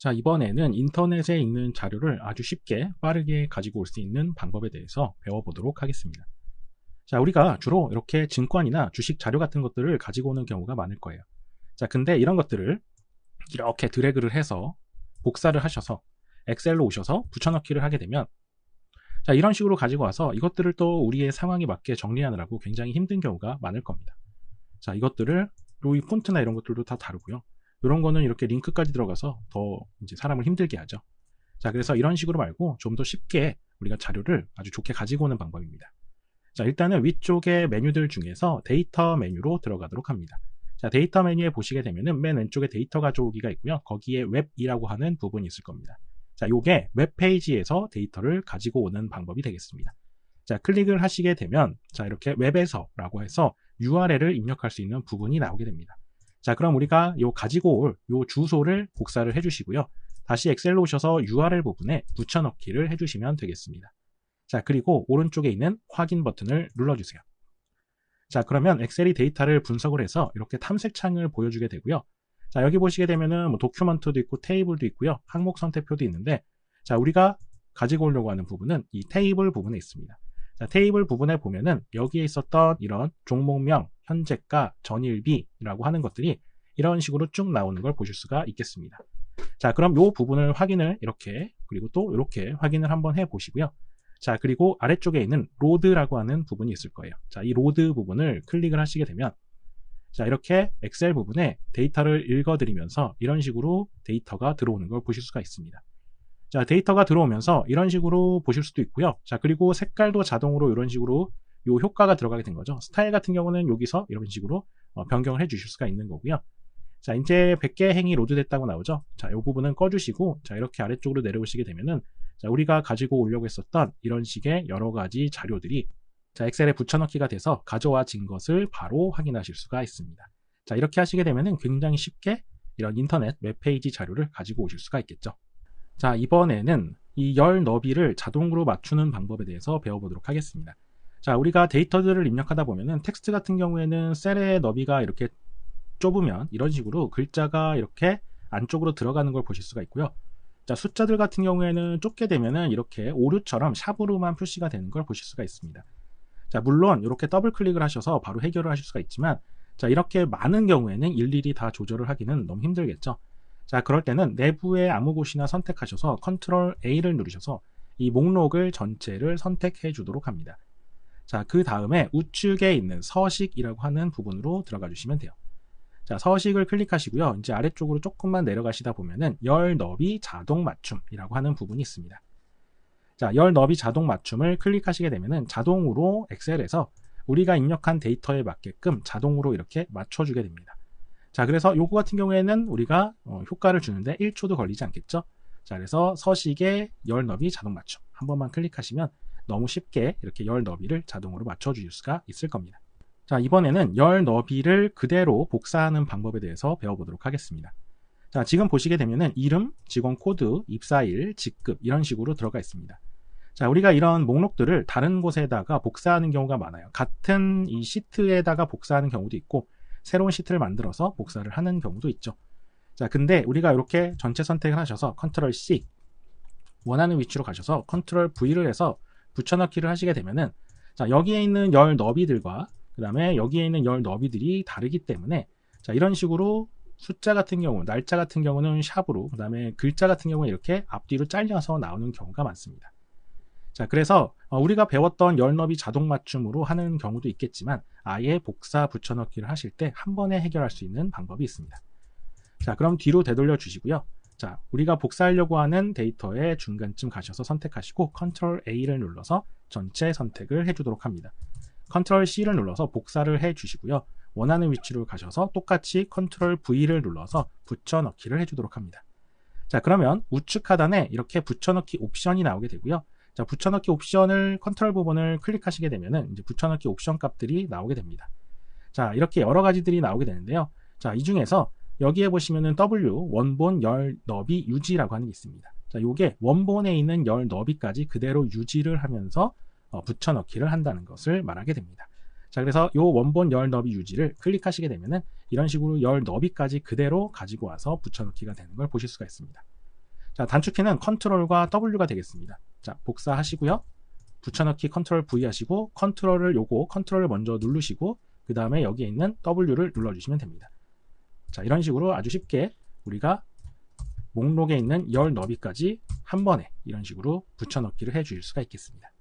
자, 이번에는 인터넷에 있는 자료를 아주 쉽게 빠르게 가지고 올 수 있는 방법에 대해서 배워보도록 하겠습니다. 자, 우리가 주로 이렇게 증권이나 주식 자료 같은 것들을 가지고 오는 경우가 많을 거예요. 자, 근데 이런 것들을 이렇게 드래그를 해서 복사를 하셔서 엑셀로 오셔서 붙여넣기를 하게 되면, 자, 이런 식으로 가지고 와서 이것들을 또 우리의 상황에 맞게 정리하느라고 굉장히 힘든 경우가 많을 겁니다. 자, 이것들을 이 폰트나 이런 것들도 다 다르고요. 이런 거는 이렇게 링크까지 들어가서 더 이제 사람을 힘들게 하죠. 자, 그래서 이런 식으로 말고 좀 더 쉽게 우리가 자료를 아주 좋게 가지고 오는 방법입니다. 자, 일단은 위쪽에 메뉴들 중에서 데이터 메뉴로 들어가도록 합니다. 자, 데이터 메뉴에 보시게 되면은 맨 왼쪽에 데이터 가져오기가 있고요. 거기에 웹이라고 하는 부분이 있을 겁니다. 자, 요게 웹페이지에서 데이터를 가지고 오는 방법이 되겠습니다. 자, 클릭을 하시게 되면, 자, 이렇게 웹에서라고 해서 URL을 입력할 수 있는 부분이 나오게 됩니다. 자, 그럼 우리가 요 가지고 올 요 주소를 복사를 해주시고요. 다시 엑셀로 오셔서 URL 부분에 붙여넣기를 해주시면 되겠습니다. 자, 그리고 오른쪽에 있는 확인 버튼을 눌러주세요. 자, 그러면 엑셀이 데이터를 분석을 해서 이렇게 탐색창을 보여주게 되고요. 자, 여기 보시게 되면은 뭐 도큐먼트도 있고 테이블도 있고요. 항목 선택표도 있는데, 자, 우리가 가지고 오려고 하는 부분은 이 테이블 부분에 있습니다. 자, 테이블 부분에 보면은 여기에 있었던 이런 종목명, 현재가, 전일비라고 하는 것들이 이런 식으로 쭉 나오는 걸 보실 수가 있겠습니다. 자, 그럼 이 부분을 확인을 이렇게, 그리고 또 이렇게 확인을 한번 해 보시고요. 자, 그리고 아래쪽에 있는 로드라고 하는 부분이 있을 거예요. 자, 이 로드 부분을 클릭을 하시게 되면, 자, 이렇게 엑셀 부분에 데이터를 읽어드리면서 이런 식으로 데이터가 들어오는 걸 보실 수가 있습니다. 자, 데이터가 들어오면서 이런 식으로 보실 수도 있고요. 자, 그리고 색깔도 자동으로 이런 식으로 요 효과가 들어가게 된 거죠. 스타일 같은 경우는 여기서 이런 식으로 변경을 해 주실 수가 있는 거고요. 자, 이제 100개 행이 로드됐다고 나오죠. 자, 이 부분은 꺼주시고, 자, 이렇게 아래쪽으로 내려오시게 되면은, 자, 우리가 가지고 오려고 했었던 이런 식의 여러 가지 자료들이, 자, 엑셀에 붙여넣기가 돼서 가져와진 것을 바로 확인하실 수가 있습니다. 자, 이렇게 하시게 되면은 굉장히 쉽게 이런 인터넷 웹페이지 자료를 가지고 오실 수가 있겠죠. 자, 이번에는 이 열 너비를 자동으로 맞추는 방법에 대해서 배워보도록 하겠습니다. 자, 우리가 데이터들을 입력하다 보면은 텍스트 같은 경우에는 셀의 너비가 이렇게 좁으면 이런 식으로 글자가 이렇게 안쪽으로 들어가는 걸 보실 수가 있고요. 자, 숫자들 같은 경우에는 좁게 되면은 이렇게 오류처럼 샵으로만 표시가 되는 걸 보실 수가 있습니다. 자, 물론 이렇게 더블 클릭을 하셔서 바로 해결을 하실 수가 있지만, 자, 이렇게 많은 경우에는 일일이 다 조절을 하기는 너무 힘들겠죠. 자, 그럴 때는 내부의 아무 곳이나 선택하셔서 컨트롤 A를 누르셔서 이 목록을 전체를 선택해 주도록 합니다. 자, 그 다음에 우측에 있는 서식이라고 하는 부분으로 들어가 주시면 돼요. 자, 서식을 클릭하시고요. 이제 아래쪽으로 조금만 내려가시다 보면은 열 너비 자동 맞춤이라고 하는 부분이 있습니다. 자, 열 너비 자동 맞춤을 클릭하시게 되면은 자동으로 엑셀에서 우리가 입력한 데이터에 맞게끔 자동으로 이렇게 맞춰주게 됩니다. 자, 그래서 요거 같은 경우에는 우리가 효과를 주는데 1초도 걸리지 않겠죠? 자, 그래서 서식의 열 너비 자동 맞춤 한 번만 클릭하시면 너무 쉽게 이렇게 열 너비를 자동으로 맞춰주실 수가 있을 겁니다. 자, 이번에는 열 너비를 그대로 복사하는 방법에 대해서 배워보도록 하겠습니다. 자, 지금 보시게 되면은 이름, 직원 코드, 입사일, 직급 이런 식으로 들어가 있습니다. 자, 우리가 이런 목록들을 다른 곳에다가 복사하는 경우가 많아요. 같은 이 시트에다가 복사하는 경우도 있고, 새로운 시트를 만들어서 복사를 하는 경우도 있죠. 자, 근데 우리가 이렇게 전체 선택을 하셔서 컨트롤 C, 원하는 위치로 가셔서 컨트롤 V를 해서 붙여넣기를 하시게 되면은, 자, 여기에 있는 열 너비들과 그 다음에 여기에 있는 열 너비들이 다르기 때문에, 자, 이런 식으로 숫자 같은 경우, 날짜 같은 경우는 샵으로, 그 다음에 글자 같은 경우는 이렇게 앞뒤로 잘려서 나오는 경우가 많습니다. 자, 그래서 우리가 배웠던 열 너비 자동 맞춤으로 하는 경우도 있겠지만, 아예 복사 붙여넣기를 하실 때 한 번에 해결할 수 있는 방법이 있습니다. 자, 그럼 뒤로 되돌려 주시고요. 자, 우리가 복사하려고 하는 데이터의 중간쯤 가셔서 선택하시고 컨트롤 A를 눌러서 전체 선택을 해주도록 합니다. 컨트롤 C를 눌러서 복사를 해주시고요. 원하는 위치로 가셔서 똑같이 컨트롤 V를 눌러서 붙여넣기를 해주도록 합니다. 자, 그러면 우측 하단에 이렇게 붙여넣기 옵션이 나오게 되고요. 자, 붙여넣기 옵션을 컨트롤 부분을 클릭하시게 되면은 이제 붙여넣기 옵션 값들이 나오게 됩니다. 자, 이렇게 여러 가지들이 나오게 되는데요. 자, 이 중에서 여기에 보시면은 W 원본 열 너비 유지라고 하는 게 있습니다. 자, 요게 원본에 있는 열 너비까지 그대로 유지를 하면서 붙여넣기를 한다는 것을 말하게 됩니다. 자, 그래서 요 원본 열 너비 유지를 클릭하시게 되면은 이런 식으로 열 너비까지 그대로 가지고 와서 붙여넣기가 되는 걸 보실 수가 있습니다. 자, 단축키는 컨트롤과 W가 되겠습니다. 자, 복사하시고요. 붙여넣기 컨트롤 V 하시고 컨트롤을 먼저 누르시고 그 다음에 여기에 있는 W를 눌러주시면 됩니다. 자, 이런 식으로 아주 쉽게 우리가 목록에 있는 열 너비까지 한 번에 이런 식으로 붙여넣기를 해줄 수가 있겠습니다.